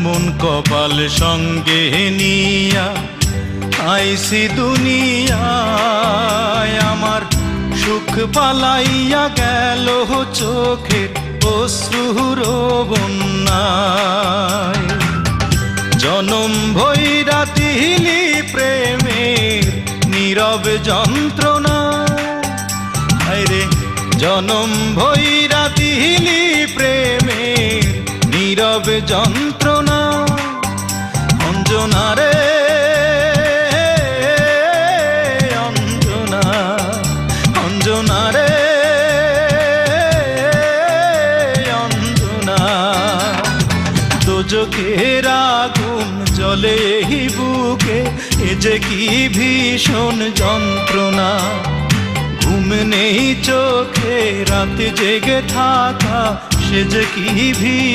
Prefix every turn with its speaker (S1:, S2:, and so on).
S1: এমন কপাল সঙ্গে নিয়া আইসি দুনিয়ায়, আমার সুখ পালাইয়া গেল চোখের অশ্রুর বন্যায়। জনম ভৈরা দিলি প্রেমের নীরব যন্ত্রণা, হায়রে জনম ভৈরা দিলি প্রেমের নীরব যন্ত্রণা। অঞ্জনা রে অঞ্জনা, অঞ্জনা রে অঞ্জনা, দোজখের আগুন জ্বলে এই বুকে, এ যে কি ভীষণ যন্ত্রণা। ঘুম নেই চোখে রাত জেগে থাকা, সে যে কি ভীষণ